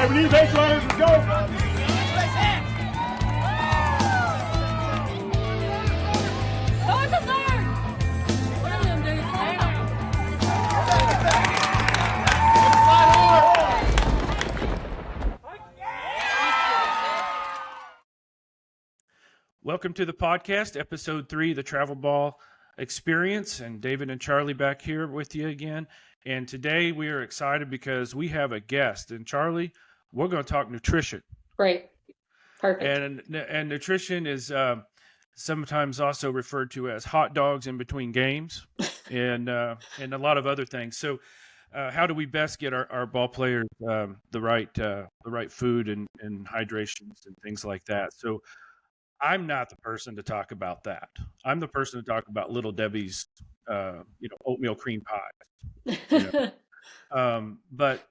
right, we need base runners. Let's go. Welcome to the podcast, episode 3, the Travel Ball Experience, and David and Charlie back here with you again. And today we are excited because we have a guest. And Charlie, we're going to talk nutrition. Great. Perfect. And nutrition is sometimes also referred to as hot dogs in between games and a lot of other things. So how do we best get our ball players the right food and hydrations and things like that? So I'm not the person to talk about that. I'm the person to talk about Little Debbie's, oatmeal cream pies. But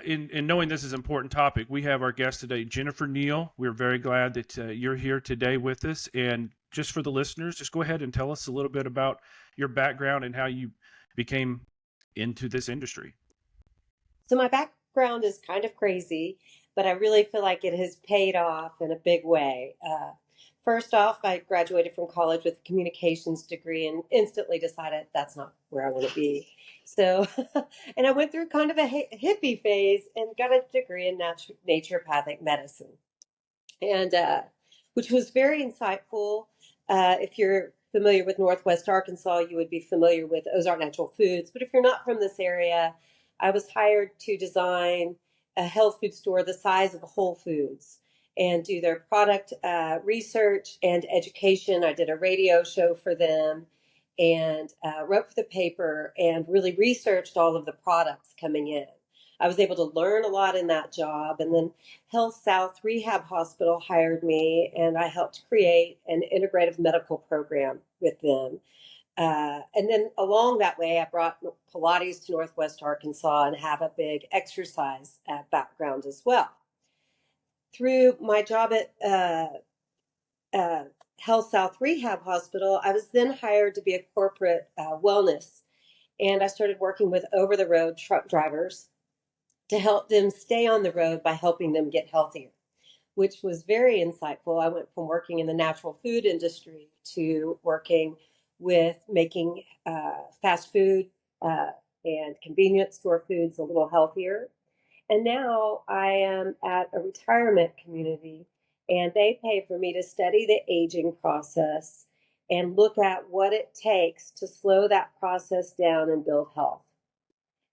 in knowing this is an important topic, we have our guest today, Jennifer Neill. We're very glad that you're here today with us. And just for the listeners, just go ahead and tell us a little bit about your background and how you became into this industry. So my background is kind of crazy, but I really feel like it has paid off in a big way. First off, I graduated from college with a communications degree and instantly decided that's not where I want to be. So, and I went through kind of a hippie phase and got a degree in naturopathic medicine, and which was very insightful. If you're familiar with Northwest Arkansas, you would be familiar with Ozark Natural Foods. But if you're not from this area, I was hired to design a health food store the size of Whole Foods and do their product research and education. I did a radio show for them and wrote for the paper and really researched all of the products coming in. I was able to learn a lot in that job. And then Health South Rehab Hospital hired me, and I helped create an integrative medical program with them. And then along that way, I brought Pilates to Northwest Arkansas and have a big exercise background as well. Through my job at Health South Rehab Hospital, I was then hired to be a corporate wellness. And I started working with over-the-road truck drivers to help them stay on the road by helping them get healthier, which was very insightful. I went from working in the natural food industry to working with making fast food and convenience store foods a little healthier. And now I am at a retirement community, and they pay for me to study the aging process and look at what it takes to slow that process down and build health.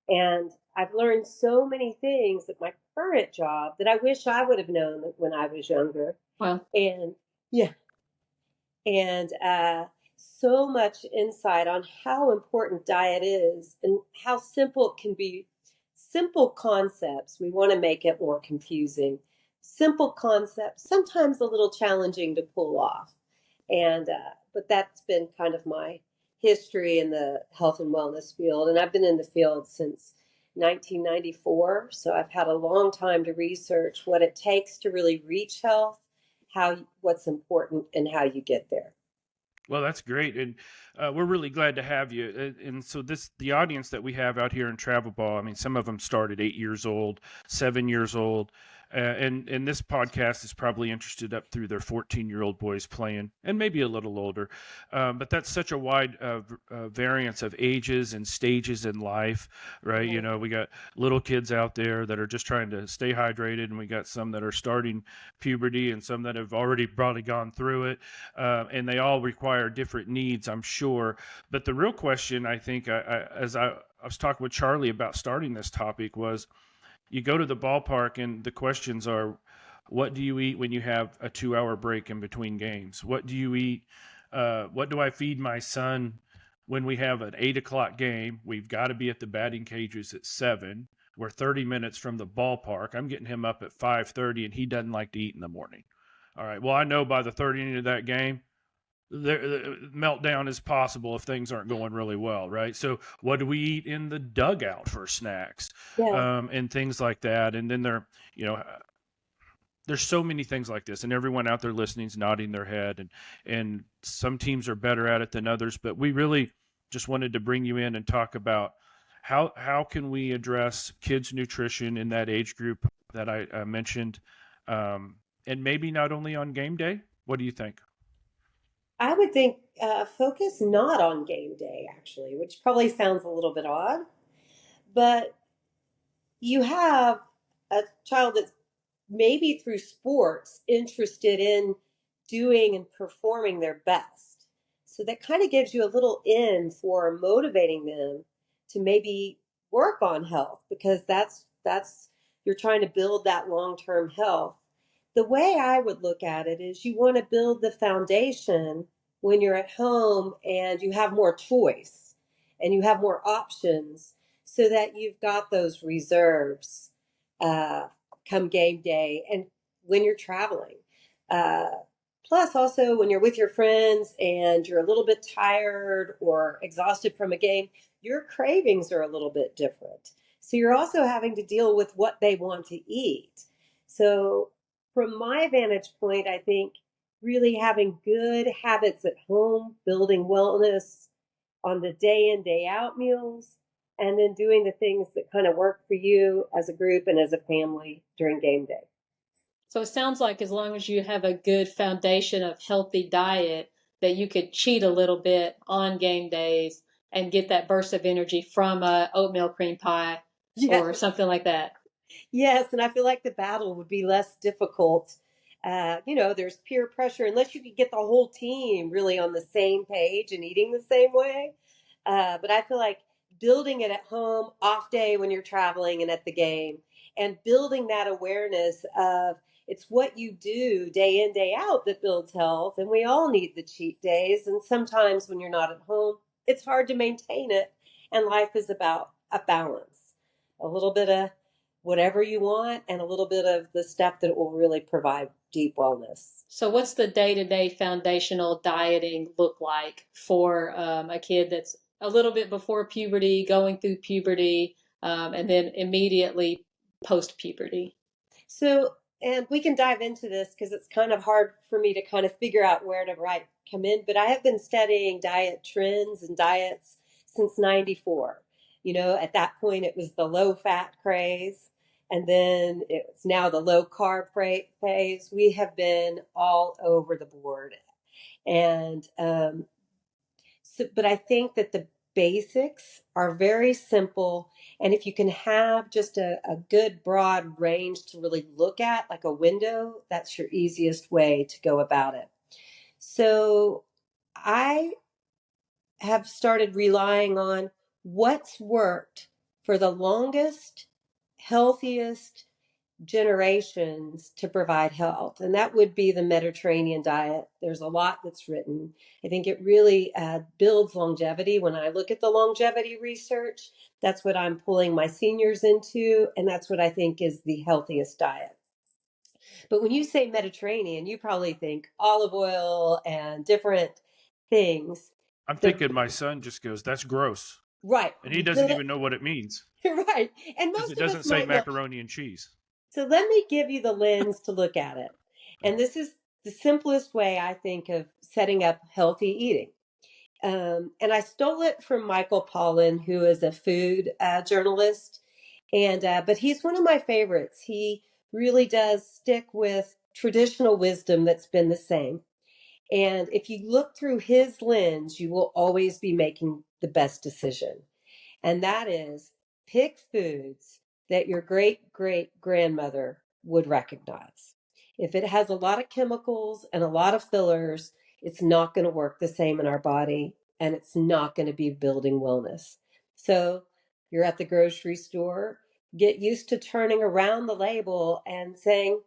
And I've learned so many things at my current job that I wish I would have known when I was younger. Wow. And so much insight on how important diet is and how simple it can be. Simple concepts, we want to make it more confusing. Simple concepts, sometimes a little challenging to pull off. And but that's been kind of my history in the health and wellness field. And I've been in the field since 1994. So I've had a long time to research what it takes to really reach health, what's important, and how you get there. Well, that's great. And we're really glad to have you. And so the audience that we have out here in Travel Ball, I mean, some of them started 8 years old, 7 years old. And this podcast is probably interested up through their 14-year-old boys playing and maybe a little older. But that's such a wide variance of ages and stages in life, right? You know, we got little kids out there that are just trying to stay hydrated, and we got some that are starting puberty and some that have already probably gone through it. And they all require different needs, I'm sure. But the real question, I think, as I was talking with Charlie about starting this topic was, you go to the ballpark and the questions are, what do you eat when you have a 2-hour break in between games? What do you eat? What do I feed my son when we have an 8:00 game? We've got to be at the batting cages at 7. We're 30 minutes from the ballpark. I'm getting him up at 5:30 and he doesn't like to eat in the morning. All right. Well, I know by the third inning of that game, the meltdown is possible if things aren't going really well, right? So what do we eat in the dugout for snacks? And things like that? And then there's so many things like this, and everyone out there listening is nodding their head, and some teams are better at it than others, but we really just wanted to bring you in and talk about how can we address kids' nutrition in that age group that I mentioned, and maybe not only on game day? What do you think? I would think focus not on game day, actually, which probably sounds a little bit odd, but you have a child that's maybe through sports interested in doing and performing their best. So that kind of gives you a little in for motivating them to maybe work on health because that's you're trying to build that long-term health. The way I would look at it is you want to build the foundation when you're at home and you have more choice and you have more options so that you've got those reserves uh, come game day and when you're traveling. Uh, Plus, also when you're with your friends and you're a little bit tired or exhausted from a game, your cravings are a little bit different. So you're also having to deal with what they want to eat. So, from my vantage point, I think really having good habits at home, building wellness on the day in, day out meals, and then doing the things that kind of work for you as a group and as a family during game day. So it sounds like as long as you have a good foundation of healthy diet, that you could cheat a little bit on game days and get that burst of energy from a oatmeal cream pie or Yes. something like that. Yes, and I feel like the battle would be less difficult. There's peer pressure unless you could get the whole team really on the same page and eating the same way. But I feel like building it at home, off day when you're traveling and at the game, and building that awareness of it's what you do day in, day out that builds health. And we all need the cheat days. And sometimes when you're not at home, it's hard to maintain it. And life is about a balance, a little bit of whatever you want and a little bit of the stuff that will really provide deep wellness. So what's the day-to-day foundational dieting look like for a kid that's a little bit before puberty, going through puberty, and then immediately post-puberty? So, and we can dive into this because it's kind of hard for me to kind of figure out where to come in, but I have been studying diet trends and diets since 94. At that point it was the low fat craze and then it's now the low carb phase. We have been all over the board. And but I think that the basics are very simple. And if you can have just a good broad range to really look at, like a window, that's your easiest way to go about it. So I have started relying on what's worked for the longest, healthiest generations to provide health. And that would be the Mediterranean diet. There's a lot that's written. I think it really builds longevity. When I look at the longevity research, that's what I'm pulling my seniors into. And that's what I think is the healthiest diet. But when you say Mediterranean, you probably think olive oil and different things. I'm thinking my son just goes, "That's gross," Right. and he doesn't even know what it means Right. And because most it of doesn't us say might know. macaroni and cheese. So let me give you the lens to look at it. And this is the simplest way I think of setting up healthy eating. And I stole it from Michael Pollan, who is a food journalist. But he's one of my favorites. He really does stick with traditional wisdom that's been the same. And if you look through his lens, you will always be making the best decision. And that is pick foods that your great great grandmother would recognize. If it has a lot of chemicals and a lot of fillers, it's not going to work the same in our body and it's not going to be building wellness. So you're at the grocery store, get used to turning around the label and saying,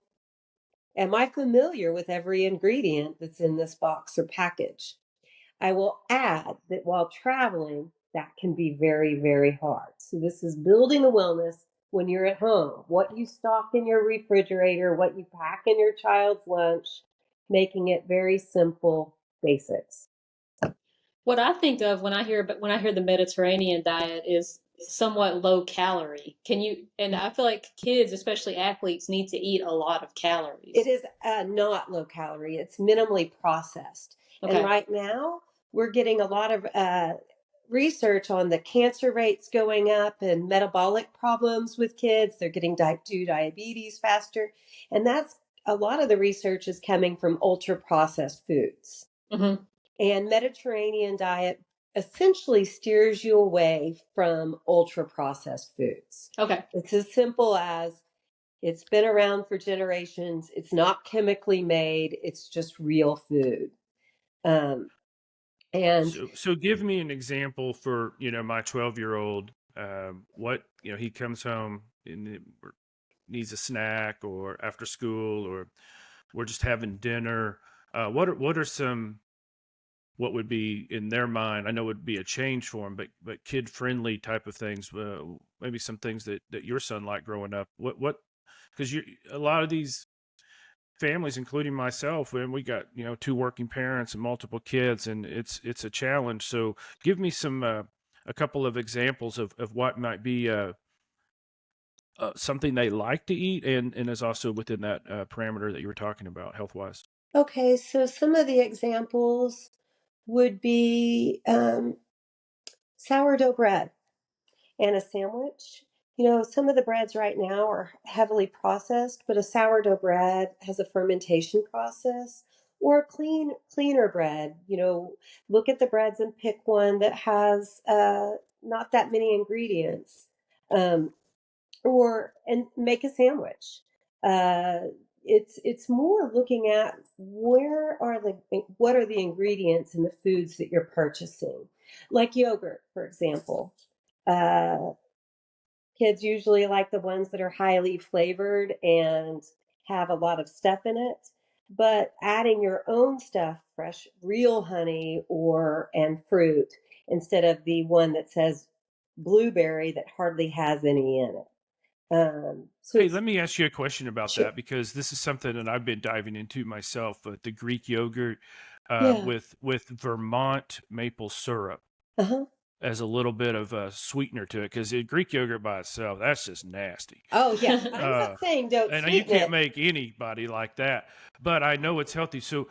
am I familiar with every ingredient that's in this box or package? I will add that while traveling, that can be very, very hard. So this is building a wellness when you're at home. What you stock in your refrigerator, what you pack in your child's lunch, making it very simple basics. What I think of when I hear the Mediterranean diet is somewhat low calorie. And I feel like kids, especially athletes, need to eat a lot of calories. It is not low calorie. It's minimally processed. Okay. And right now, we're getting a lot of research on the cancer rates going up and metabolic problems with kids. They're getting type 2 diabetes faster. And that's a lot of the research is coming from ultra processed foods. Mm-hmm. And Mediterranean diet essentially steers you away from ultra processed foods. Okay. It's as simple as it's been around for generations. It's not chemically made. It's just real food. Um, and So give me an example for, my 12-year-old. What, he comes home and needs a snack, or after school, or we're just having dinner. What are some, what would be in their mind? I know it would be a change for them, but kid friendly type of things. Maybe some things that your son liked growing up. Because a lot of these families, including myself, when we got 2 working parents and multiple kids, and it's a challenge. So give me some a couple of examples of what might be something they like to eat, and is also within that parameter that you were talking about health wise. okay, so some of the examples would be sourdough bread and a sandwich. Some of the breads right now are heavily processed, but a sourdough bread has a fermentation process. Or cleaner bread. Look at the breads and pick one that has not that many ingredients. Um, and make a sandwich. It's more looking at what are the ingredients in the foods that you're purchasing, like yogurt, for example. Uh, Kids usually like the ones that are highly flavored and have a lot of stuff in it. But adding your own stuff, fresh, real honey and fruit, instead of the one that says blueberry that hardly has any in it. So Hey, it's let me ask you a question about sure. that, because this is something that I've been diving into myself. The Greek yogurt Yeah. with Vermont maple syrup Uh-huh. as a little bit of a sweetener to it, because Greek yogurt by itself, that's just nasty. Oh, yeah. I'm Uh, not saying don't and you sweeten can't it. make anybody like that, but I know it's healthy. So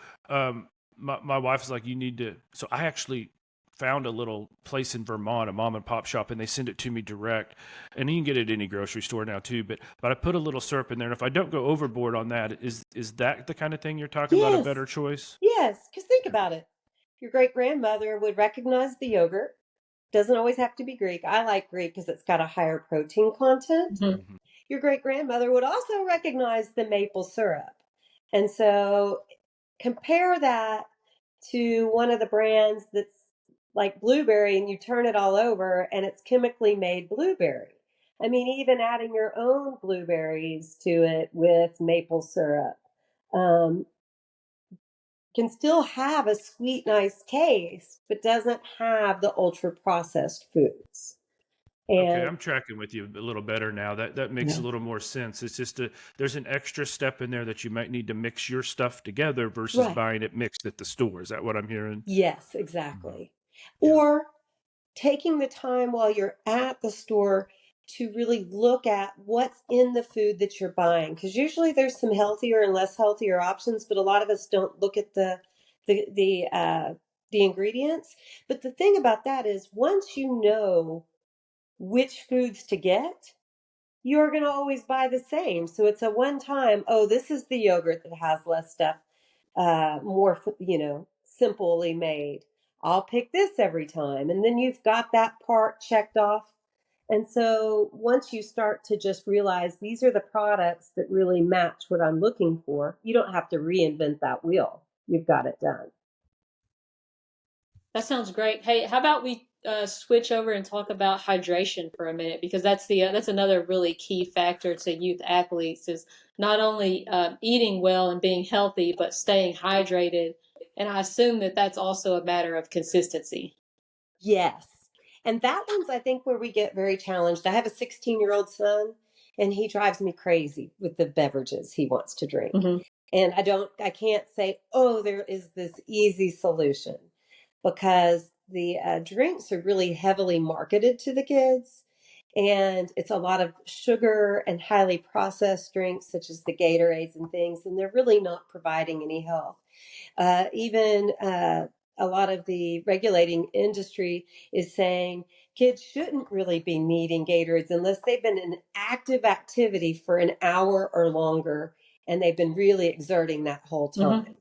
my wife's like, you need to. So I actually found a little place in Vermont, a mom and pop shop, and they send it to me direct, and you can get it at any grocery store now too. But I put a little syrup in there, and if I don't go overboard on that, is that the kind of thing you're talking about? A Yes. better choice? Yes. Because think Okay. about it. Your great grandmother would recognize the yogurt. Doesn't always have to be Greek. I like Greek because it's got a higher protein content. Mm-hmm. Hmm. Your great grandmother would also recognize the maple syrup. And so compare that to one of the brands that's like blueberry and you turn it all over and it's chemically made blueberry. I mean, even adding your own blueberries to it with maple syrup um, can still have a sweet, nice taste, but doesn't have the ultra processed foods. Okay, And I'm tracking with you a little better now. That makes a yeah. little more sense. It's just there's an extra step in there that you might need to mix your stuff together versus Right. buying it mixed at the store. Is that what I'm hearing? Yes, Mhm. exactly. Yeah. Or taking the time while you're at the store to really look at what's in the food that you're buying, because usually there's some healthier and less healthier options, but a lot of us don't look at the the uh, the ingredients. But the thing about that is, once you know which foods to get, you're going to always buy the same. So it's a one time, oh, this is the yogurt that has less stuff, more, simply made. I'll pick this every time. And then you've got that part checked off. And so once you start to just realize these are the products that really match what I'm looking for, you don't have to reinvent that wheel. You've got it done. That sounds great. Hey, how about we switch over and talk about hydration for a minute, because that's another really key factor to youth athletes, is not only eating well and being healthy, but staying hydrated. And I assume that that's also a matter of consistency. Yes. And that one's, I think, where we get very challenged. I have a 16-year-old son, and he drives me crazy with the beverages he wants to drink. Hmm. And I can't say, oh, there is this easy solution, because the drinks are really heavily marketed to the kids. And it's a lot of sugar and highly processed drinks, such as the Gatorades and things, and they're really not providing any health. Even a lot of the regulating industry is saying kids shouldn't really be needing Gatorades unless they've been in active activity for an hour or longer and they've been really exerting that whole time.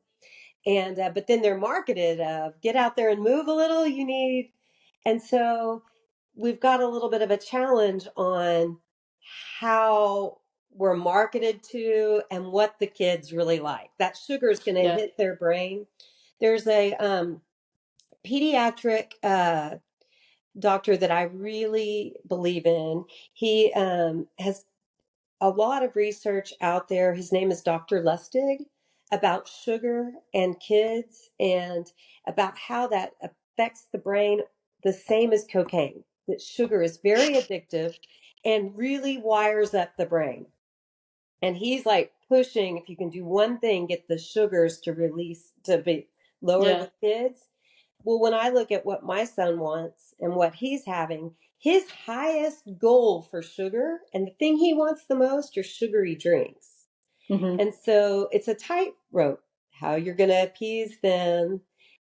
And but then they're marketed of get out there and move a little, you need. And so we've got a little bit of a challenge on how we're marketed to and what the kids really like. That sugar is going to hit their brain. There's a pediatric doctor that I really believe in. He has a lot of research out there. His name is Dr. Lustig, about sugar and kids and about how that affects the brain the same as cocaine. That sugar is very addictive and really wires up the brain. And he's like pushing, if you can do one thing, get the sugars to release, to be lower with kids. Well, when I look at what my son wants and what he's having, his highest goal for sugar and the thing he wants the most are sugary drinks. And so it's a tightrope how you're going to appease them,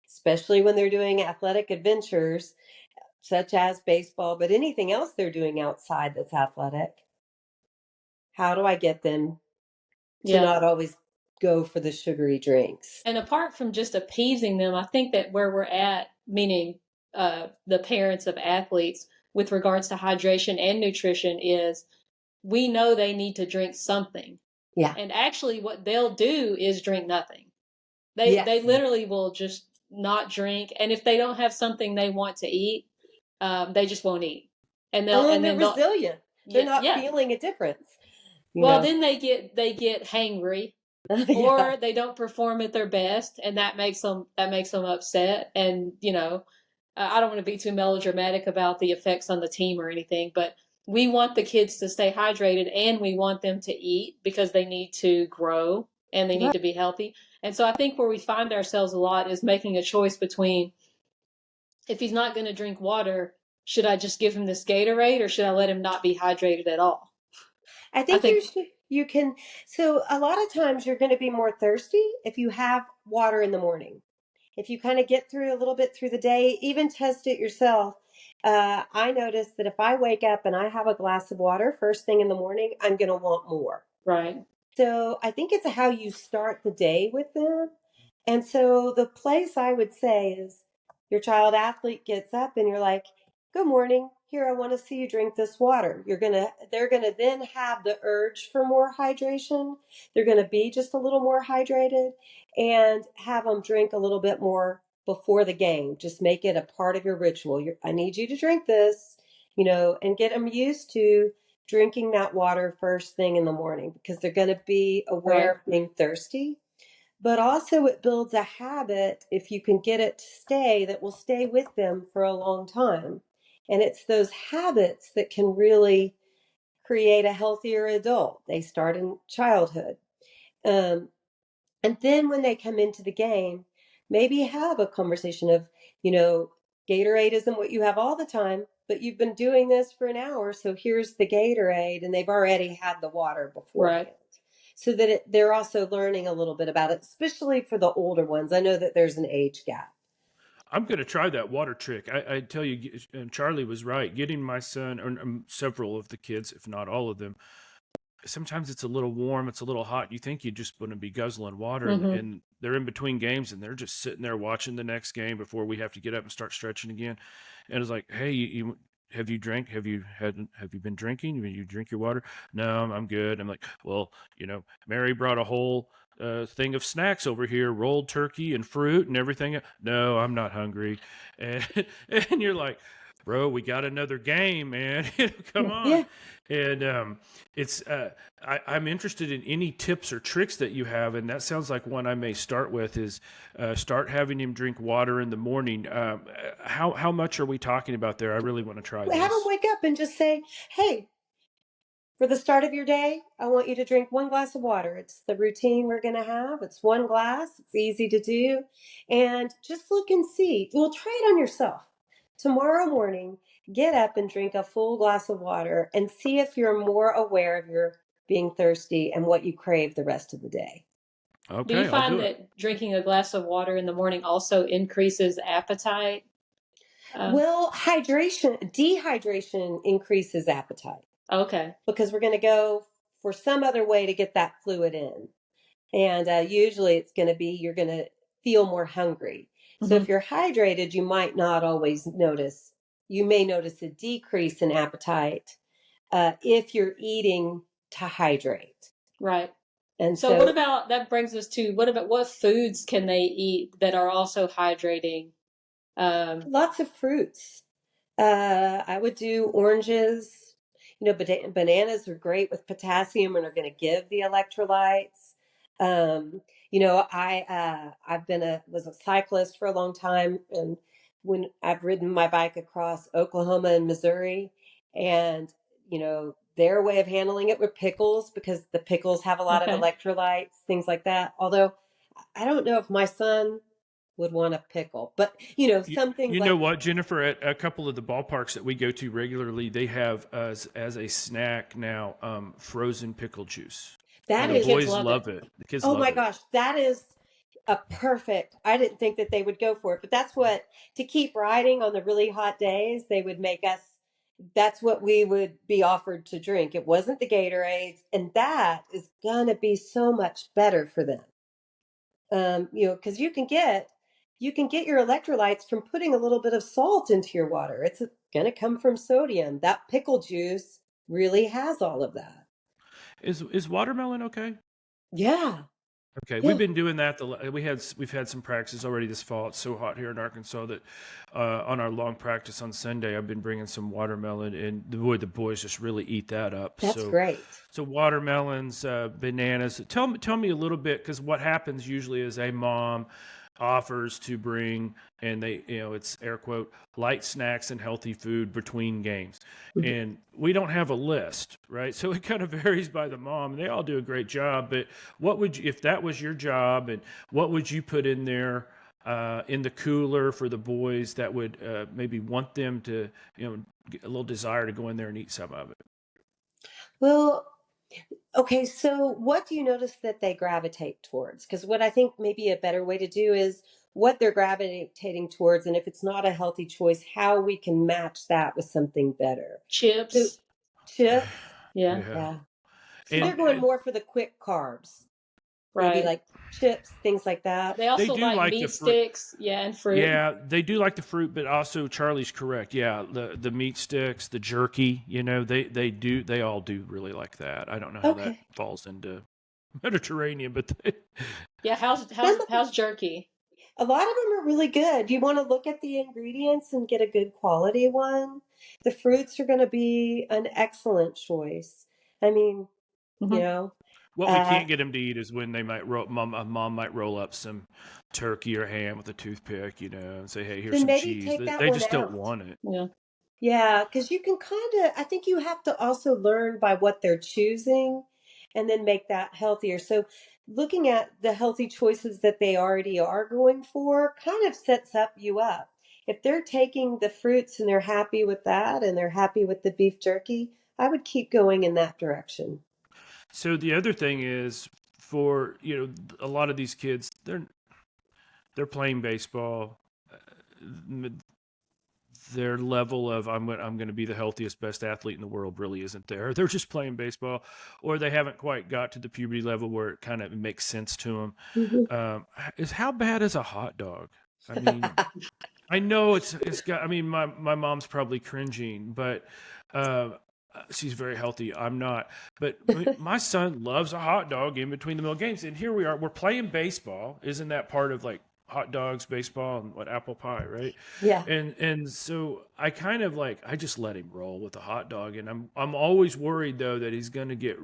especially when they're doing athletic adventures such as baseball, but anything else they're doing outside that's athletic. How do I get them to not always go for the sugary drinks? And apart from just appeasing them, I think that where we're at, meaning the parents of athletes, with regards to hydration and nutrition, is we know they need to drink something. Yeah. And actually what they'll do is drink nothing. They literally will just not drink. And if they don't have something they want to eat, they just won't eat. And they're resilient. They're not feeling a difference. Then they get hangry. Or they don't perform at their best, and that makes them upset. And I don't want to be too melodramatic about the effects on the team or anything, but we want the kids to stay hydrated and we want them to eat because they need to grow and they need to be healthy. And so I think where we find ourselves a lot is making a choice between, if he's not going to drink water, should I just give him this Gatorade or should I let him not be hydrated at all? I think you can. So a lot of times you're going to be more thirsty if you have water in the morning. If you kind of get through a little bit through the day, even test it yourself. I notice that if I wake up and I have a glass of water first thing in the morning, I'm going to want more. Right. So I think it's how you start the day with them. And so the place I would say is your child athlete gets up and you're like, good morning. Here, I want to see you drink this water. They're going to then have the urge for more hydration. They're going to be just a little more hydrated and have them drink a little bit more before the game. Just make it a part of your ritual. I need you to drink this, and get them used to drinking that water first thing in the morning because they're going to be aware of being thirsty. But also it builds a habit, if you can get it to stay, that will stay with them for a long time. And it's those habits that can really create a healthier adult. They start in childhood. And then when they come into the game, maybe have a conversation of, Gatorade isn't what you have all the time, but you've been doing this for an hour, so here's the Gatorade, and they've already had the water before. Right. So that they're also learning a little bit about it, especially for the older ones. I know that there's an age gap. I'm going to try that water trick. I tell you, Charlie was right. Getting my son, or several of the kids, if not all of them, sometimes it's a little warm, it's a little hot. You think you just want to be guzzling water, and they're in between games, and they're just sitting there watching the next game before we have to get up and start stretching again. And it's like, hey, have you drank? Have you been drinking? You drink your water? No, I'm good. I'm like, well, Mary brought a whole thing of snacks over here, rolled turkey and fruit and everything. No, I'm not hungry. And you're like, bro, we got another game, man. Come on. Yeah. And I'm interested in any tips or tricks that you have, and that sounds like one I may start with is start having him drink water in the morning. How much are we talking about there? I really want to try this. Have him wake up and just say, hey, for the start of your day, I want you to drink 1 glass of water. It's the routine we're going to have. It's 1 glass. It's easy to do. And just look and see. Well, try it on yourself. Tomorrow morning, get up and drink a full glass of water and see if you're more aware of your being thirsty and what you crave the rest of the day. Do you Okay, I'll find do it. that drinking a glass of water in the morning also increases appetite? Well, dehydration increases appetite Okay. because we're going to go for some other way to get that fluid in. And usually it's going to be you're going to feel more hungry. So Hmm. if you're hydrated, you might not always notice. You may notice a decrease in appetite if you're eating to hydrate. Right. And So what so about that brings us to what foods can they eat that are also hydrating? lots of fruits. I would do oranges. You know, bananas are great with potassium and are going to give the electrolytes. You know, I've been was a cyclist for a long time, and when I've ridden my bike across Oklahoma and Missouri, and you know, their way of handling it with pickles because the pickles have a lot of Okay. electrolytes, things like that. Although I don't know if my son would want a pickle, but you know, You, some things you know like what, Jennifer? At a couple of the ballparks that we go to regularly, they have as a snack now frozen pickle juice, that and the The is. kids boys love it. love it. The kids Oh love my it. gosh, that is a perfect. I didn't think that they would go for it, but that's what to keep riding on the really hot days, they would make us that's what we would be offered to drink. It wasn't the Gatorades, and that is going to be so much better for them. You know, cuz you can get your electrolytes from putting a little bit of salt into your water. It's going to come from sodium. That pickle juice really has all of that. Is watermelon okay? Yeah. Okay, we've Yeah. been doing that. We've had some practices already this fall. It's so hot here in Arkansas that on our long practice on Sunday, I've been bringing some watermelon, and the boys just really eat that up. That's great. So watermelons, bananas. Tell me a little bit, because what happens usually is a mom offers to bring, and they, it's air quote, light snacks and healthy food between games, Mhm. and we don't have a list, right? So it kind of varies by the mom, and they all do a great job. But what would you, if that was your job, and what would you put in there in the cooler for the boys that would maybe want them to, get a little desire to go in there and eat some of it? Well, okay, so what do you notice that they gravitate towards? Because what I think maybe a better way to do is what they're gravitating towards, and if it's not a healthy choice, how we can match that with something better. So Chips. chips, Yeah. Yeah, yeah. So they're and going more for the quick carbs, maybe Right. like chips, things like that. They they also do like like the meat fruit. sticks. Yeah, and fruit. Yeah, they do like the fruit, but also Charlie's correct. Yeah, the meat sticks, the jerky, they all do really like that. I don't know how that Okay. falls into Mediterranean, but Yeah. How's jerky? A lot of them are really good. You want to look at the ingredients and get a good quality one. The fruits are going to be an excellent choice. I mean, you Hmm. know, what we uh, can't get them to eat is when they might mom might roll up some turkey or ham with a toothpick, and say, "Hey, here's then some maybe cheese." take that They one just don't out. want it. Yeah. Yeah, because you can kind of, I think you have to also learn by what they're choosing and then make that healthier. So, looking at the healthy choices that they already are going for kind of sets up you up. If they're taking the fruits and they're happy with that and they're happy with the beef jerky, I would keep going in that direction. So the other thing is for a lot of these kids, they're playing baseball. Their level of I'm going to be the healthiest, best athlete in the world really isn't there. They're just playing baseball, or they haven't quite got to the puberty level where it kind of makes sense to them. Mhm. Is how bad is a hot dog? I mean, I know it's got. I mean, my mom's probably cringing, but she's very healthy. I'm not. But my son loves a hot dog in between the middle games, and here we are. We're playing baseball. Isn't that part of like hot dogs, baseball, and what apple pie, right? Yeah, And so I kind of like I just let him roll with the hot dog, and I'm always worried though that he's going to get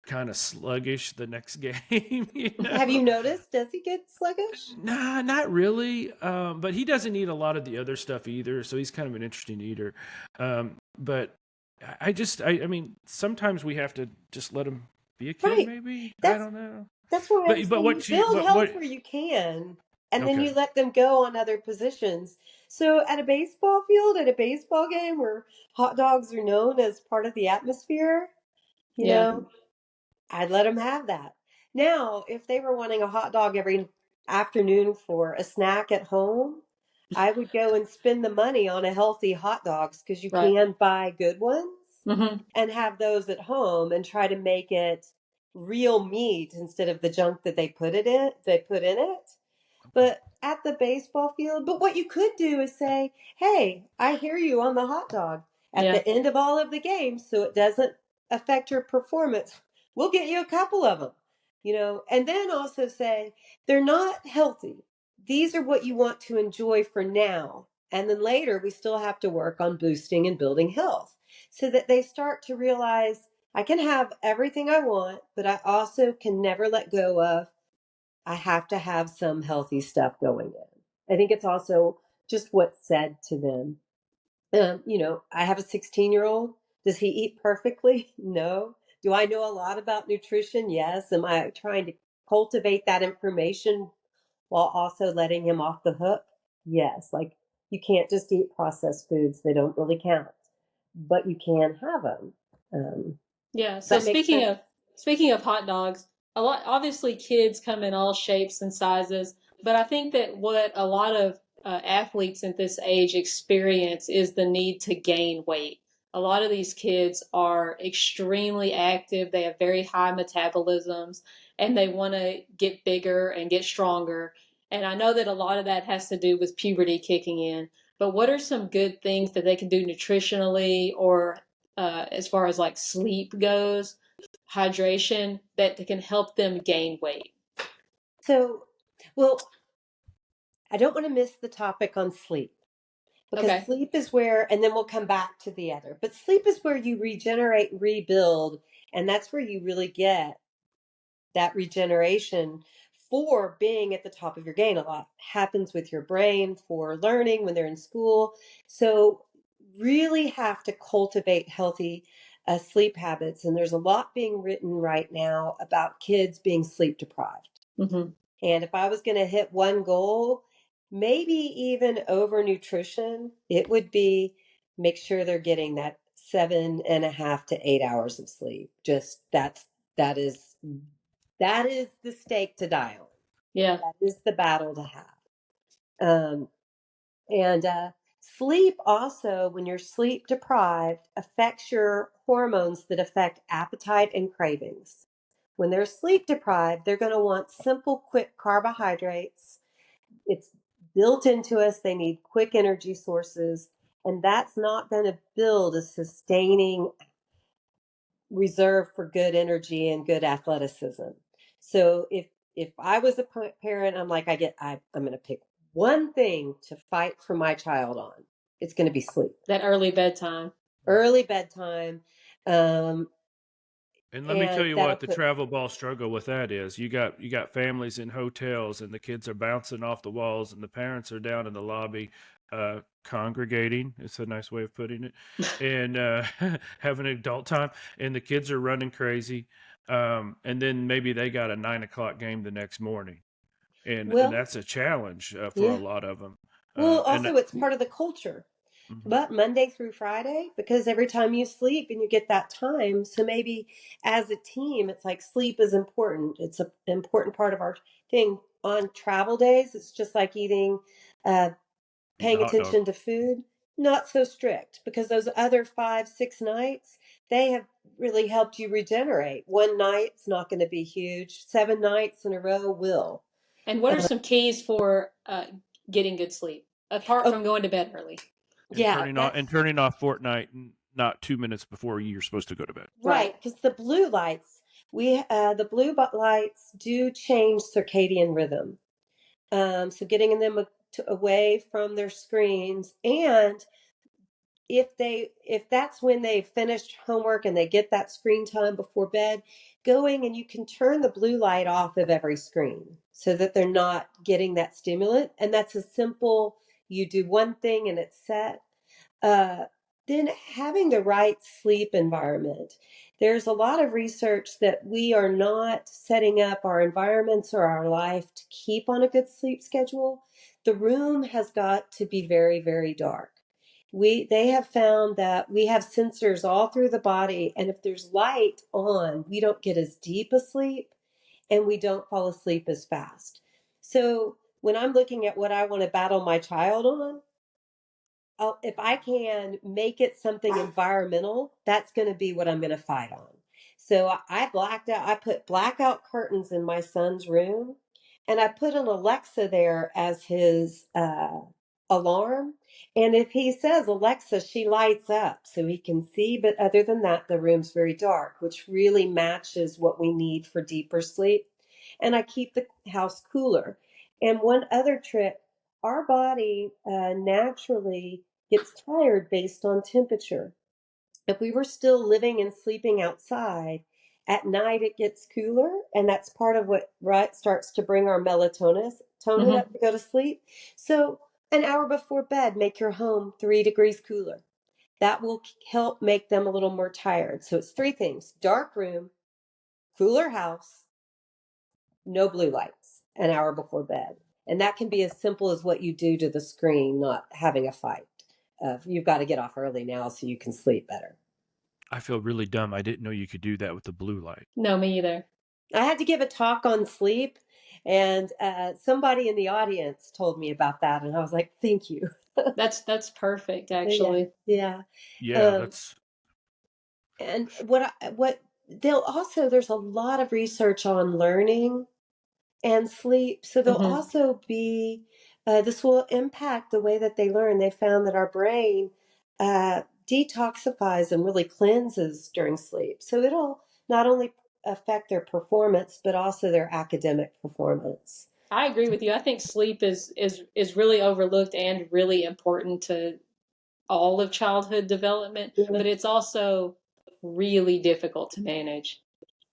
kind of sluggish the next game. have you noticed? Does he get sluggish? Nah, not really. But he doesn't eat a lot of the other stuff either, so he's kind of an interesting eater. But I mean, sometimes we have to just let him be a kid. Right. Maybe I That's don't know. That's why I'm But saying you what she build but health what? where you can, and then Okay. you let them go on other positions. So at a baseball field, at a baseball game where hot dogs are known as part of the atmosphere, you Yeah. know, I'd let them have that. Now, if they were wanting a hot dog every afternoon for a snack at home, I would go and spend the money on a healthy hot dogs because you Right. can buy good ones Mm-hmm. and have those at home and try to make it real meat instead of the junk that they put in it. But at the baseball field, but what you could do is say, "Hey, I hear you on the hot dog at Yeah. the end of all of the games so it doesn't affect your performance. We'll get you a couple of them." And then also say, "They're not healthy. These are what you want to enjoy for now. And then later we still have to work on boosting and building health." So that they start to realize I can have everything I want, but I also can never let go of I have to have some healthy stuff going in. I think it's also just what's said to them. I have a 16-year-old. Does he eat perfectly? No. Do I know a lot about nutrition? Yes. Am I trying to cultivate that information while also letting him off the hook? Yes. Like you can't just eat processed foods, they don't really count, but you can have them. Yeah. Does So that make sense? speaking of hot dogs, a lot obviously kids come in all shapes and sizes, but I think that what a lot of athletes at this age experience is the need to gain weight. A lot of these kids are extremely active. They have very high metabolisms and they want to get bigger and get stronger. And I know that a lot of that has to do with puberty kicking in. But what are some good things that they can do nutritionally or as far as like sleep goes, hydration, that can help them gain weight? So, well, I don't want to miss the topic on sleep because Okay. sleep is where, and then we'll come back to the other, but sleep is where you regenerate, rebuild, and that's where you really get that regeneration for being at the top of your game. A lot happens with your brain for learning when they're in school. So, really have to cultivate healthy sleep habits. And there's a lot being written right now about kids being sleep deprived. Mm-hmm. And if I was going to hit one goal, maybe even over nutrition, it would be make sure they're getting that 7.5 to 8 hours of sleep. Just that is that is the stake to die on. Yeah. That is the battle to have. Um, and Sleep also, when you're sleep deprived, affects your hormones that affect appetite and cravings. When they're sleep deprived, they're going to want simple, quick carbohydrates. It's built into us. They need quick energy sources, and that's not going to build a sustaining reserve for good energy and good athleticism. So if I was a parent, I'm like I'm going to pick one thing to fight for my child on. It's going to be sleep. That early bedtime. Early bedtime. Um, And let me tell and you that'll what the put travel ball struggle with that is. You got families in hotels and the kids are bouncing off the walls and the parents are down in the lobby congregating. It's a nice way of putting it. And having adult time and the kids are running crazy. And then maybe they got a 9 o'clock game the next morning. And well, that's a challenge for a yeah. lot of them. Well, And also it's part of the culture. mhm. But Monday through Friday, because every time you sleep and you get that time, so maybe as a team, it's like sleep is important. It's an important part of our thing. On travel days, it's just like uh, Eating a paying hot dog. attention to food. Not so strict because those other 5, 6 nights, they have really helped you regenerate. One night's not going to be huge. 7 nights in a row will. And what are some keys for getting good sleep apart Oh, from going to bed early? And yeah, turning off Fortnite not 2 minutes before you're supposed to go to bed. Right. right, because the blue lights, the lights do change circadian rhythm. So getting them away from their screens, and if that's when they finished homework and they get that screen time before bed, going and you can turn the blue light off of every screen so that they're not getting that stimulant. And that's a simple. You do one thing and it's set. Uh, then having the right sleep environment. There's a lot of research that we are not setting up our environments or our life to keep on a good sleep schedule. The room has got to be very, very dark. They have found that we have sensors all through the body, and if there's light on, we don't get as deep a sleep. and we don't fall asleep as fast. So when I'm looking at what I want to battle my child on, if I can make it something environmental, that's going to be what I'm going to fight on. So I put blackout curtains in my son's room, and I put an Alexa there as his alarm. And if he says Alexa, she lights up so he can see. But other than that, the room's very dark, which really matches what we need for deeper sleep. And I keep the house cooler. And one other trick, our body naturally gets tired based on temperature. If we were still living and sleeping outside, at night it gets cooler, and that's part of what starts to bring our melatonin up to go to sleep. So an hour before bed, make your home 3 degrees cooler. That will help make them a little more tired. So it's 3 things: dark room, cooler house, no blue lights an hour before bed. And that can be as simple as what you do to the screen, not having a fight. You've got to get off early now so you can sleep better. I feel really dumb. I didn't know you could do that with the blue light. No, me either. I had to give a talk on sleep, and somebody in the audience told me about that, and I was like, "Thank you." That's perfect, actually. Yeah. That's And there's a lot of research on learning and sleep. So there'll also be, this will impact the way that they learn. They found that our brain detoxifies and really cleanses during sleep. So it'll not only affect their performance, but also their academic performance. I agree with you. I think sleep is really overlooked and really important to all of childhood development, but it's also really difficult to manage.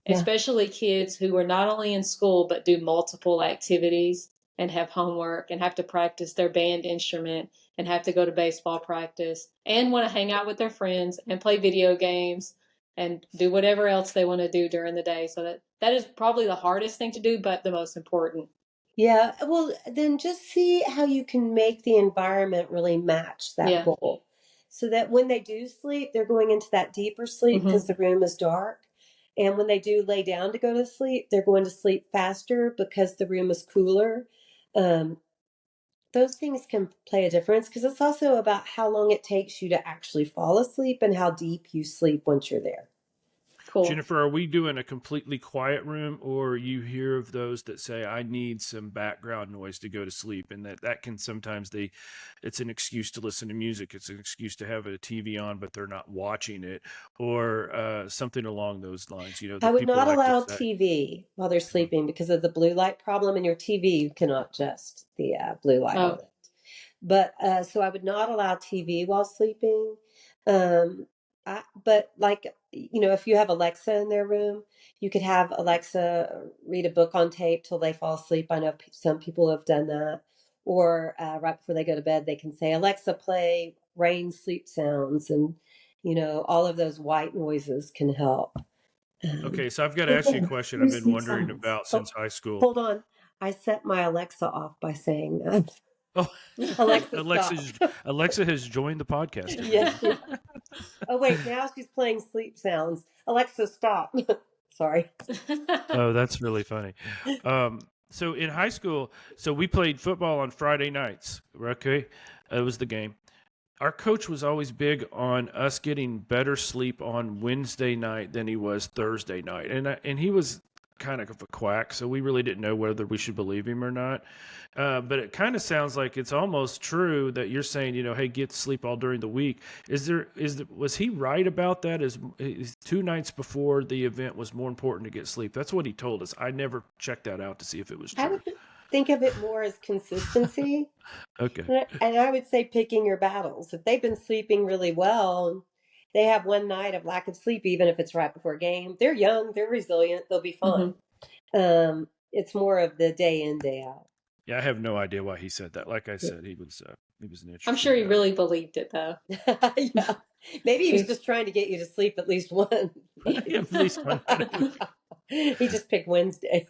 Especially kids who are not only in school but do multiple activities and have homework and have to practice their band instrument and have to go to baseball practice and want to hang out with their friends and play video games and do whatever else they want to do during the day. So that is probably the hardest thing to do, but the most important. Yeah, well, then just see how you can make the environment really match that goal. So that when they do sleep, they're going into that deeper sleep because the room is dark. And when they do lay down to go to sleep, they're going to sleep faster because the room is cooler. Those things can play a difference because it's also about how long it takes you to actually fall asleep and how deep you sleep once you're there. Cool. Jennifer, are we doing a completely quiet room, or you hear of those that say, I need some background noise to go to sleep? And that can sometimes it's an excuse to listen to music. It's an excuse to have a TV on, but they're not watching it, or something along those lines. I would not allow TV while they're sleeping because of the blue light problem. In your TV, you cannot adjust the blue light on it. But so I would not allow TV while sleeping. But if you have Alexa in their room, you could have Alexa read a book on tape till they fall asleep. I know some people have done that. Or right before they go to bed, they can say, Alexa, play rain sleep sounds. And, all of those white noises can help. Okay, so I've got to ask you a question I've been wondering about since high school. Hold on. I set my Alexa off by saying that. Oh, Alexa has joined the podcast. Yes. Oh, wait, now she's playing sleep sounds. Alexa, stop. Sorry. Oh, that's really funny. So in high school, we played football on Friday nights. Okay, it was the game. Our coach was always big on us getting better sleep on Wednesday night than he was Thursday night, and he was kind of a quack, so we really didn't know whether we should believe him or not. But it kind of sounds like it's almost true that you're saying, hey, get sleep all during the week. Was he right about that? Is 2 nights before the event was more important to get sleep? That's what he told us. I never checked that out to see if it was true. I would think of it more as consistency. Okay. And I would say picking your battles. If they've been sleeping really well, they have one night of lack of sleep, even if it's right before a game. They're young, they're resilient, they'll be fine. It's more of the day in, day out. Yeah, I have no idea why he said that. Like I said, he was an interesting. I'm sure he really believed it, though. Yeah, maybe he was just trying to get you to sleep at least one. At least one. He just picked Wednesday.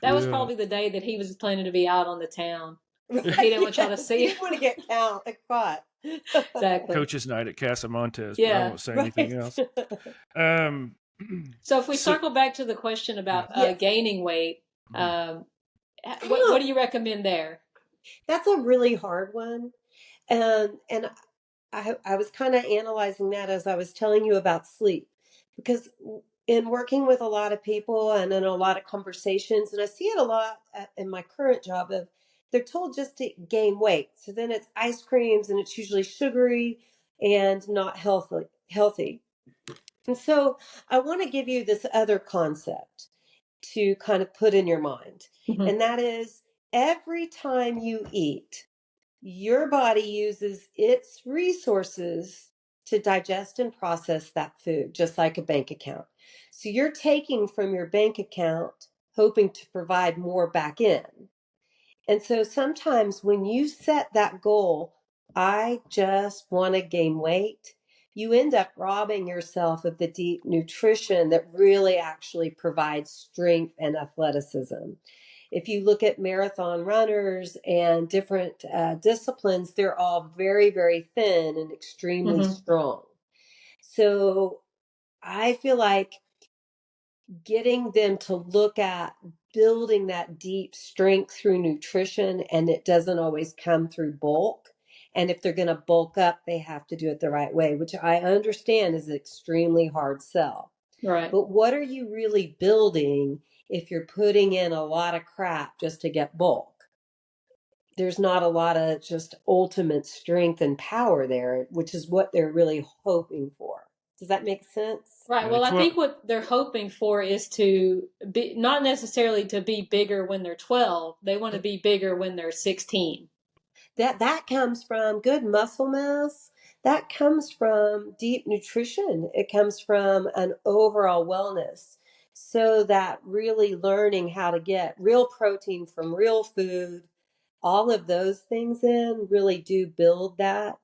That was probably the day that he was planning to be out on the town. He didn't want y'all to see. He didn't want to get caught. Exactly. Coach's night at Casamontes. Yeah. But I won't say anything else. So if we circle back to the question about gaining weight, Um, what do you recommend there? That's a really hard one. And I was kind of analyzing that as I was telling you about sleep, because in working with a lot of people and in a lot of conversations, and I see it a lot in my current job of they're told just to gain weight. So then it's ice creams and it's usually sugary and not healthy. And so I want to give you this other concept to kind of put in your mind. Mm-hmm. And that is every time you eat, your body uses its resources to digest and process that food, just like a bank account. So you're taking from your bank account, hoping to provide more back in. And so sometimes when you set that goal, I just want to gain weight, you end up robbing yourself of the deep nutrition that really actually provides strength and athleticism. If you look at marathon runners and different disciplines, they're all very, very thin and extremely strong. So I feel like getting them to look at building that deep strength through nutrition, and it doesn't always come through bulk. And if they're going to bulk up, they have to do it the right way, which I understand is an extremely hard sell. Right. But what are you really building if you're putting in a lot of crap just to get bulk? There's not a lot of just ultimate strength and power there, which is what they're really hoping for. Does that make sense? Right. Well, I think what they're hoping for is to be not necessarily to be bigger when they're 12. They want to be bigger when they're 16. That comes from good muscle mass. That comes from deep nutrition. It comes from an overall wellness. So that really learning how to get real protein from real food, all of those things in really do build that.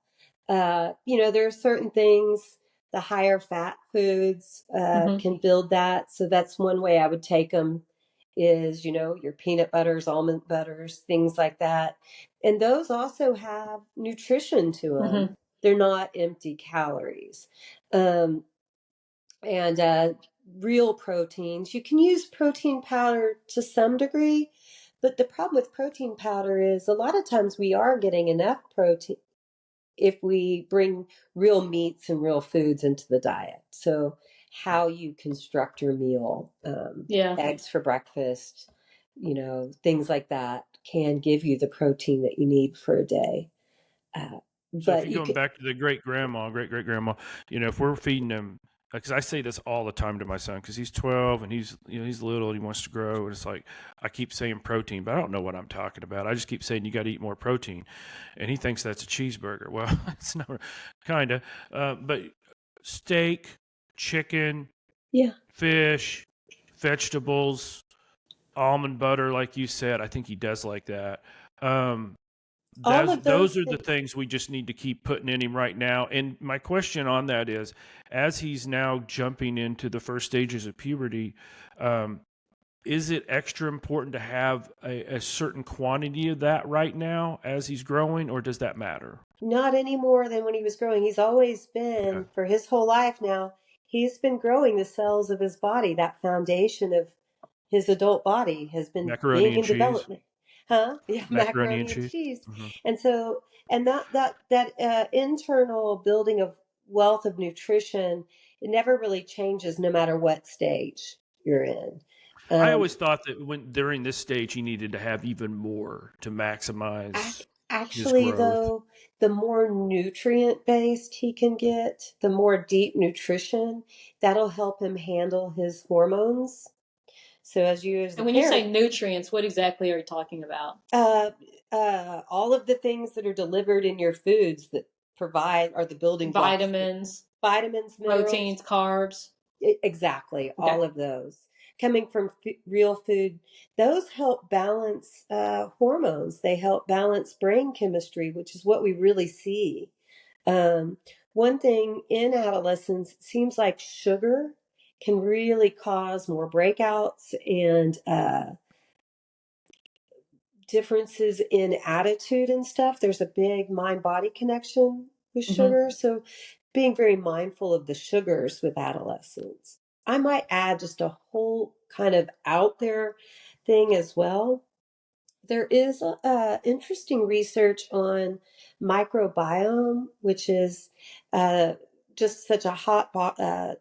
There are certain things, the higher fat foods can build that. So that's one way I would take them is, your peanut butters, almond butters, things like that. And those also have nutrition to them. They're not empty calories. And real proteins, you can use protein powder to some degree, but the problem with protein powder is a lot of times we are getting enough protein if we bring real meats and real foods into the diet. So how you construct your meal, eggs for breakfast, things like that can give you the protein that you need for a day. So if you're going back to the great great great grandma, if we're feeding them, because I say this all the time to my son, because he's 12 and he's little and he wants to grow, and it's like I keep saying protein, but I don't know what I'm talking about. I just keep saying you got to eat more protein, and he thinks that's a cheeseburger. Well, it's not, kind of, but steak, chicken, fish, vegetables, almond butter, like you said. I think he does like that. Those are the things we just need to keep putting in him right now. And my question on that is, as he's now jumping into the first stages of puberty, is it extra important to have a certain quantity of that right now as he's growing, or does that matter? Not any more than when he was growing. He's always been, for his whole life now, he's been growing the cells of his body. That foundation of his adult body has been being in development. Huh? Yeah, macaroni and cheese. And so, and that internal building of wealth of nutrition, it never really changes no matter what stage you're in. I always thought that during this stage, he needed to have even more to maximize. Actually, though, the more nutrient based he can get, the more deep nutrition, that'll help him handle his hormones. So and when you say nutrients, what exactly are you talking about? All of the things that are delivered in your foods that provide are the building blocks. Vitamins, minerals, proteins, carbs. Exactly, all of those coming from real food. Those help balance hormones. They help balance brain chemistry, which is what we really see. One thing in adolescence, it seems like sugar can really cause more breakouts and differences in attitude and stuff. There's a big mind-body connection with sugar. So being very mindful of the sugars with adolescents. I might add just a whole kind of out there thing as well. There is interesting research on microbiome, which is uh, just such a hot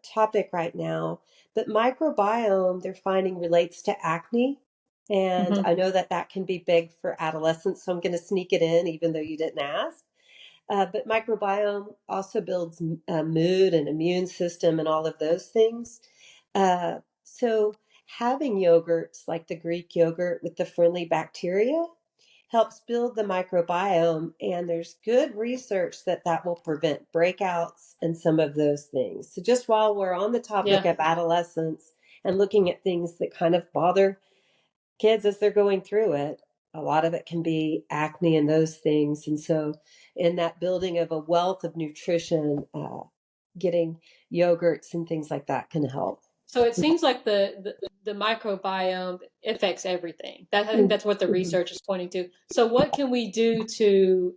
topic right now. But microbiome, they're finding relates to acne. And Hmm. I know that that can be big for adolescents, so I'm going to sneak it in, even though you didn't ask. But microbiome also builds mood and immune system and all of those things. So having yogurts like the Greek yogurt with the friendly bacteria helps build the microbiome, and there's good research that that will prevent breakouts and some of those things. So just while we're on the topic Yeah. of adolescence and looking at things that kind of bother kids as they're going through it, a lot of it can be acne and those things. And so in that building of a wealth of nutrition, getting yogurts and things like that can help. So it seems like the microbiome affects everything. That I think that's what the Mhm. research is pointing to. So what can we do to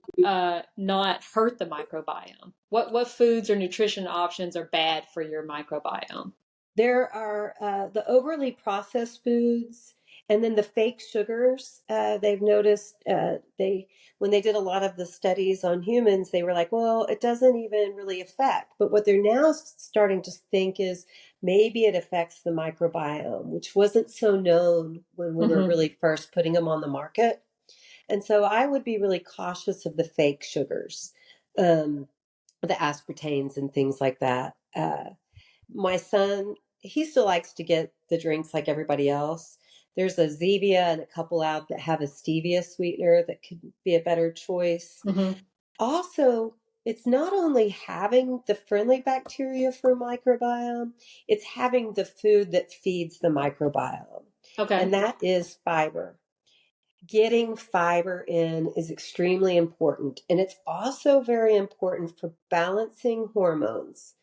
not hurt the microbiome? What foods or nutrition options are bad for your microbiome? There are the overly processed foods, and then the fake sugars. They've noticed they when they did a lot of the studies on humans, they were like, well, it doesn't even really affect. But what they're now starting to think is maybe it affects the microbiome, which wasn't so known when we were Hmm. really first putting them on the market. And so I would be really cautious of the fake sugars, um, the aspartames and things like that. My son, he still likes to get the drinks like everybody else. There's a Zevia and a couple out that have a stevia sweetener that could be a better choice. Hmm. Also, it's not only having the friendly bacteria for microbiome, it's having the food that feeds the microbiome. Okay. And that is fiber. Getting fiber in is extremely important. And it's also very important for balancing hormones.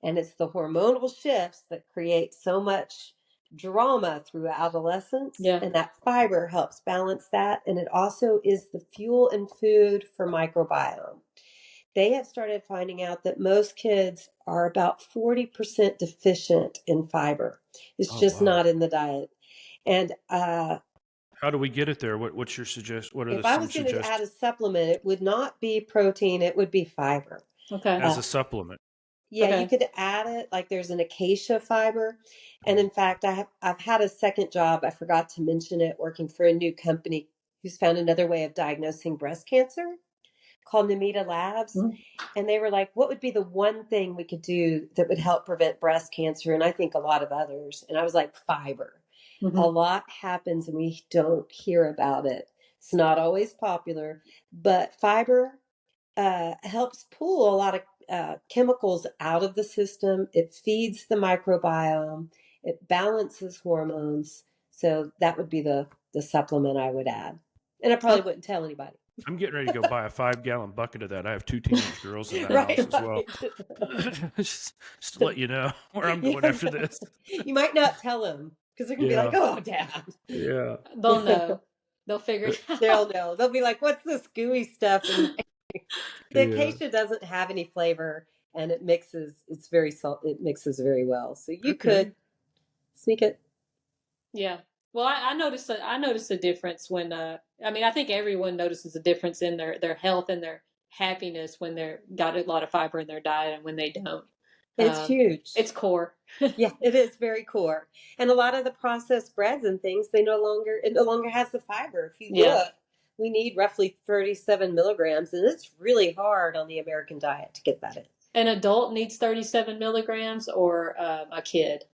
And it's the hormonal shifts that create so much drama through adolescence. Yeah. And that fiber helps balance that. And it also is the fuel and food for microbiome. They have started finding out that most kids are about 40% deficient in fiber. It's Oh, just wow. not in the diet. And How do we get it there? What's your what are if I some was going to add a suggestions supplement, it would not be protein, it would be fiber. Okay. as Uh, a supplement? Yeah, you Okay. could add it like there's an acacia fiber. And Oh, in fact, I've had a second job, I forgot to mention it, working for a new company who's found another way of diagnosing breast cancer called Namita Labs. Mhm. And they were like, what would be the one thing we could do that would help prevent breast cancer? And I think a lot of others. And I was like, fiber. A Mhm. lot happens and we don't hear about it. It's not always popular, but fiber helps pull a lot of chemicals out of the system. It feeds the microbiome. It balances hormones. So that would be the supplement I would add. And I probably Okay. wouldn't tell anybody. I'm getting ready to go buy a 5-gallon bucket of that. I have 2 teenage girls in the house Right, as well. right. just to let you know where I'm Yeah, going after this. you might not tell them because they're going to be like, Yeah, oh, Dad. yeah, They'll know. They'll figure it They'll out. know. They'll be like, what's this gooey stuff? And the yeah. acacia doesn't have any flavor and it mixes, it's very salt, it mixes very well. So you Okay. could sneak it. Yeah. Well, I noticed a difference when I mean I think everyone notices a difference in their health and their happiness when they're got a lot of fiber in their diet and when they don't. It's huge. It's core. Yeah, it is very core. And a lot of the processed breads and things, it no longer has the fiber. If you Yeah. look, we need roughly 37 milligrams, and it's really hard on the American diet to get that in. An adult needs 37 milligrams or a kid.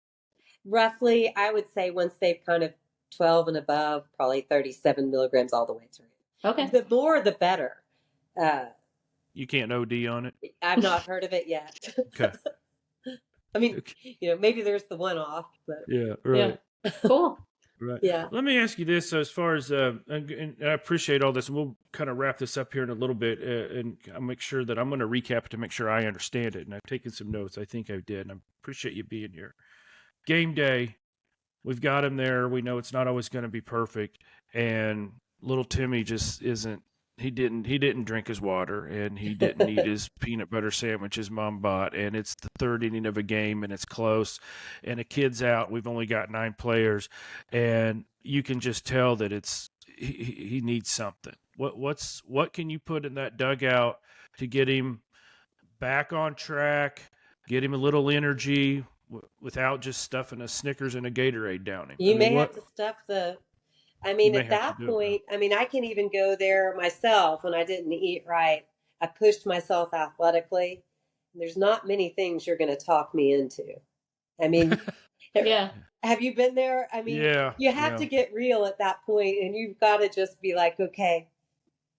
Roughly, I would say once they've kind of 12 and above, probably 37 milligrams all the way through. Okay. The more, the better. Uh, You can't OD on it? I've not heard of it yet. Okay. I mean, Okay. maybe there's the one off, but Yeah, Yeah. right. Cool. Right. yeah. Let me ask you this: so as far as, and I appreciate all this, and we'll kind of wrap this up here in a little bit, and I'll make sure that I'm going to recap it to make sure I understand it. And I've taken some notes. I think I did, and I appreciate you being here. Game day, we've got him there. We know it's not always going to be perfect, and little Timmy just isn't he didn't drink his water, and he didn't eat his peanut butter sandwich his mom bought, and it's the third inning of a game and it's close and a kid's out. We've only got 9 players, and you can just tell that he needs something. What can you put in that dugout to get him back on track, get him a little energy without just stuffing a Snickers and a Gatorade down him? You I mean, may have what to stuff the, you may at have to that do it now. point, I can even go there myself when I didn't eat right. I pushed myself athletically. There's not many things you're going to talk me into. I mean, Yeah. have you been there? Yeah, You have yeah. to get real at that point, and you've got to just be like, okay,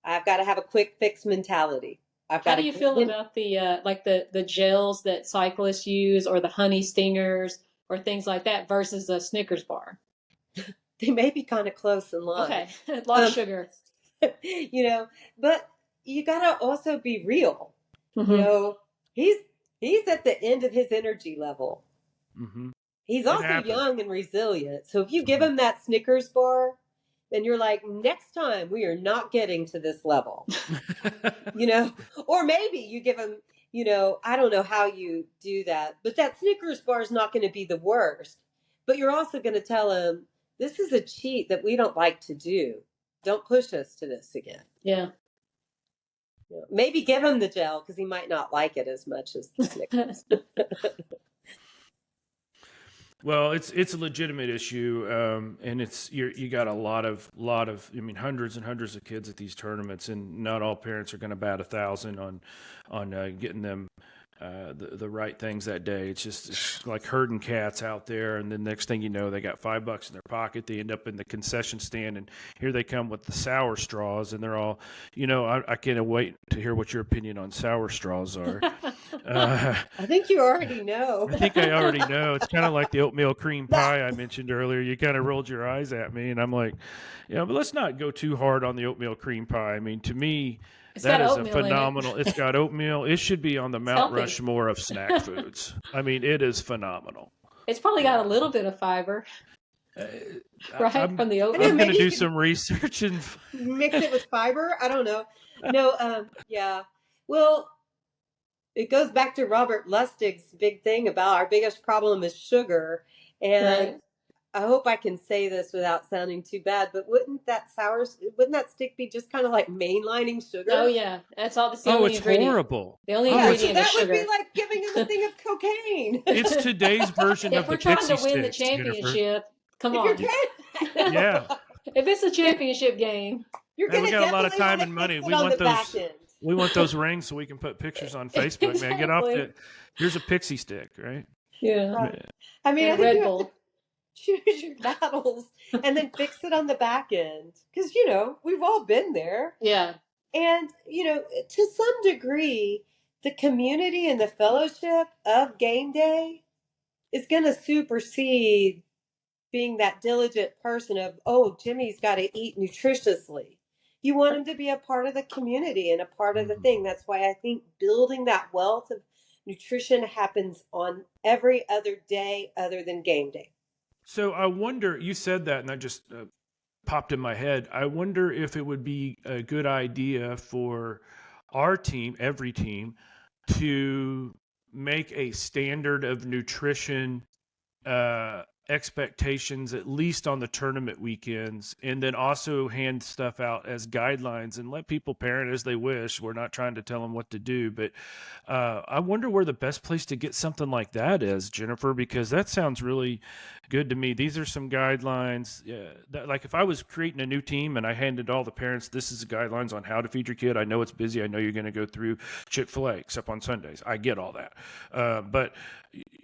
I've got to have a quick fix mentality. I've How got do to you get feel in. about the like the gels that cyclists use, or the honey stingers, or things like that, versus a Snickers bar? They may be kind of close in line. Okay, a lot of Um, sugar. you know, but you got to also be real. You Hmm. know, he's he's at the end of his energy level. Hmm. He's It also happens. young and resilient. So if you give Mhm. him that Snickers bar, then you're like, next time we are not getting to this level. You know, or maybe you give him, I don't know how you do that, but that Snickers bar is not going to be the worst. But you're also going to tell him, this is a cheat that we don't like to do. Don't push us to this again. Yeah. Maybe give him the gel because he might not like it as much as the Snickers. Well, it's a legitimate issue, and you got a lot of I mean, hundreds and hundreds of kids at these tournaments, and not all parents are going to bat 1,000 on getting them the right things that day. It's like herding cats out there, and then next thing you know, they got $5 in their pocket. They end up in the concession stand, and here they come with the sour straws, and they're all, I can't wait to hear what your opinion on sour straws are. I think you already know. I think I already know. It's kind of like the oatmeal cream pie I mentioned earlier. You kind of rolled your eyes at me, and I'm like, but let's not go too hard on the oatmeal cream pie. I mean, to me, It's that got is a oatmeal in it. phenomenal. It's got oatmeal. It should be on the It's Mount healthy. Rushmore of snack foods. I mean, it is phenomenal. It's probably got a little bit of fiber, Uh, right, from the I know, I'm oatmeal. going to maybe you do could some research and mix it with fiber. I don't know. No, yeah. Well, it goes back to Robert Lustig's big thing about our biggest problem is sugar. And Right. I hope I can say this without sounding too bad, but wouldn't that stick be just kind of like mainlining Oh sugar? yeah, that's the oh, only it's ingredient. horrible. The only Oh, Yeah, it's so ingredient is that would be sugar. like giving him a thing of cocaine. it's today's version If of we're the trying to pixie win the sticks, Jennifer. championship, come If you're on. trying, Yeah. If it's a championship game, you're Man, we gonna got a lot of definitely want time to and fix money. it on the back end. We want those rings so we can put pictures on Facebook. Man, get off exactly. the. Here's a pixie stick, right? Yeah, Right. I mean, and I a think Red you have to Bull. choose your battles and then fix it on the back end because we've all been there. Yeah, And, to some degree, the community and the fellowship of game day is going to supersede being that diligent person of, oh, Jimmy's got to eat nutritiously. You want him to be a part of the community and a part of the Mhm. thing. That's why I think building that wealth of nutrition happens on every other day other than game day. So I wonder. You said that, and that just popped in my head. I wonder if it would be a good idea for our team, every team, to make a standard of nutrition expectations, at least on the tournament weekends, and then also hand stuff out as guidelines and let people parent as they wish. We're not trying to tell them what to do, but I wonder where the best place to get something like that is, Jennifer, because that sounds really good to me. These are some guidelines that, like, if I was creating a new team and I handed all the parents, this is the guidelines on how to feed your kid. I know it's busy. I know you're going to go through Chick-fil-A except on Sundays. I get all that.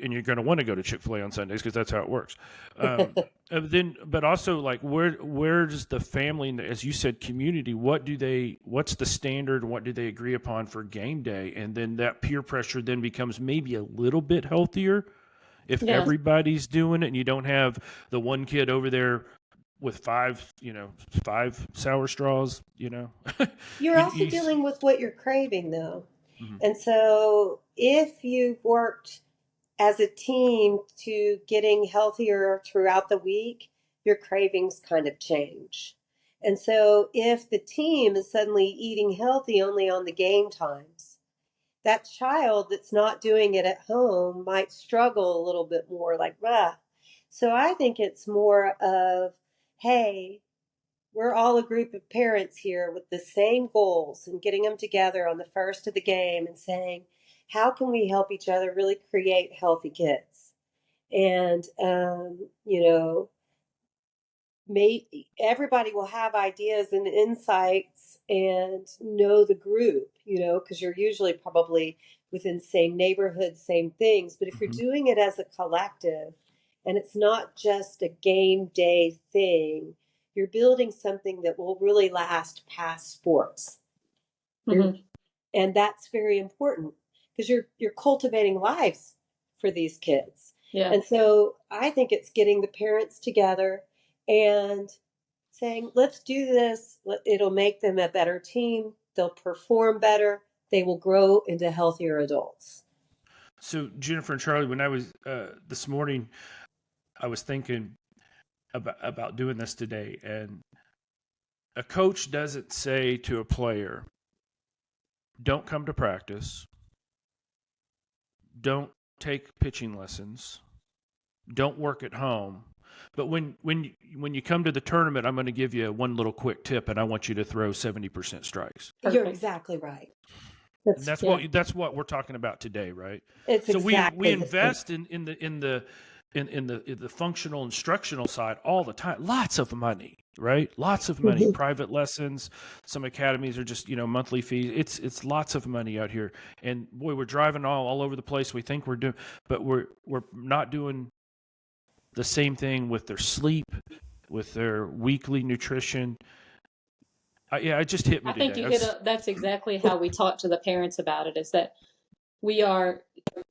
And you're going to want to go to Chick-fil-A on Sundays because that's how it works. But also, like, where does the family, as you said, community, what's the standard? What do they agree upon for game day? And then that peer pressure then becomes maybe a little bit healthier if yeah. everybody's doing it and you don't have the one kid over there with five sour straws, You're you, also you, dealing with what you're craving, though. Mhm. And so if you've worked as a team to getting healthier throughout the week, your cravings kind of change. And so if the team is suddenly eating healthy only on the game times, that child that's not doing it at home might struggle a little bit more, like, ah. So I think it's more of, hey, we're all a group of parents here with the same goals, and getting them together on the first of the game and saying, how can we help each other really create healthy kids? And, everybody will have ideas and insights and know the group, because you're usually probably within the same neighborhood, same things. But if you're Mhm. doing it as a collective and it's not just a game day thing, you're building something that will really last past sports. Mhm. And that's very important because you're cultivating lives for these kids. Yeah. And so I think it's getting the parents together and saying, let's do this. It'll make them a better team. They'll perform better. They will grow into healthier adults. So Jennifer and Charlie, when I was this morning, I was thinking about doing this today, and a coach doesn't say to a player, "Don't come to practice. Don't take pitching lessons. Don't work at home. But when you come to the tournament, I'm going to give you one little quick tip, and I want you to throw 70% strikes." You're Perfect. exactly right. And that's Yeah. what we're talking about today, right? It's So we exactly invest in the functional instructional side all the time. Lots of money, right? Lots of money. Mhm. Private lessons. Some academies are just monthly fees. It's lots of money out here. And boy, we're driving all over the place. We think we're doing, but we're not doing the same thing with their sleep, with their weekly nutrition. It just hit me I think today. you hit that's exactly how we talk to the parents about it, is that we are,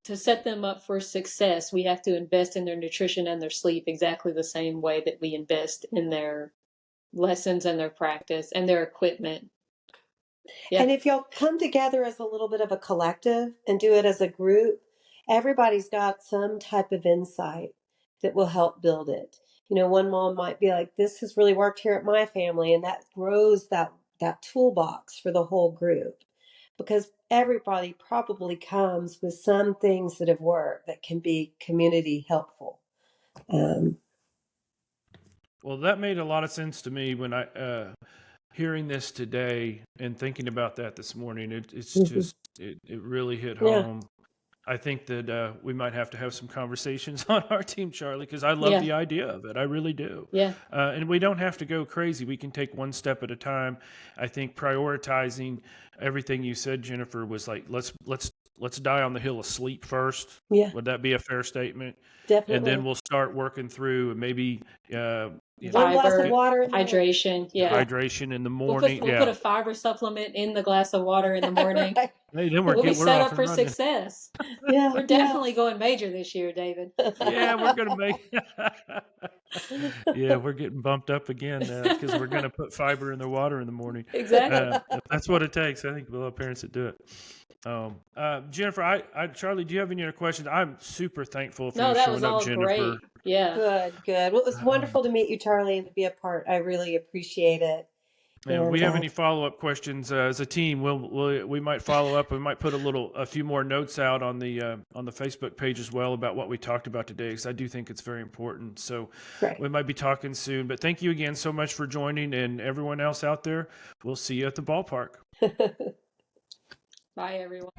to set them up for success, we have to invest in their nutrition and their sleep exactly the same way that we invest in their lessons and their practice and their equipment. Yeah. And if y'all come together as a little bit of a collective and do it as a group, everybody's got some type of insight that will help build it. One mom might be like, this has really worked here at my family, and that grows that toolbox for the whole group, because everybody probably comes with some things that have worked that can be community helpful. Well, that made a lot of sense to me when I hearing this today and thinking about that this morning. It's just it really hit Yeah. home. I think that we might have to have some conversations on our team, Charlie, because I love Yeah. the idea of it. I really do. Yeah. And we don't have to go crazy. We can take one step at a time. I think prioritizing everything you said, Jennifer, was like let's die on the hill of sleep first. Yeah, Would that be a fair statement? definitely. And then we'll start working through maybe One glass of Fiber, water in the morning. hydration. Yeah. hydration in the We'll morning. put a fiber supplement in the glass of water in the morning. Right. Hey, then We'll be we're set off up and for running. success. Yeah, We're definitely going major this year, David. Yeah, we're gonna make. Yeah, we're getting bumped up again because we're gonna put fiber in the water in the morning. Exactly. If that's what it takes. I think we'll have parents that do it. Jennifer, Charlie, do you have any other questions? I'm super thankful for No, you that showing was up, all Jennifer. great. Yeah. Good. Well, it was wonderful to meet you, Charlie, and to be a part. I really appreciate it. And And, we have any follow-up questions as a team, we might follow up. We might put a few more notes out on the Facebook page as well about what we talked about today, because I do think it's very important. So Right. we might be talking soon. But thank you again so much for joining, and everyone else out there, we'll see you at the ballpark. Bye, everyone.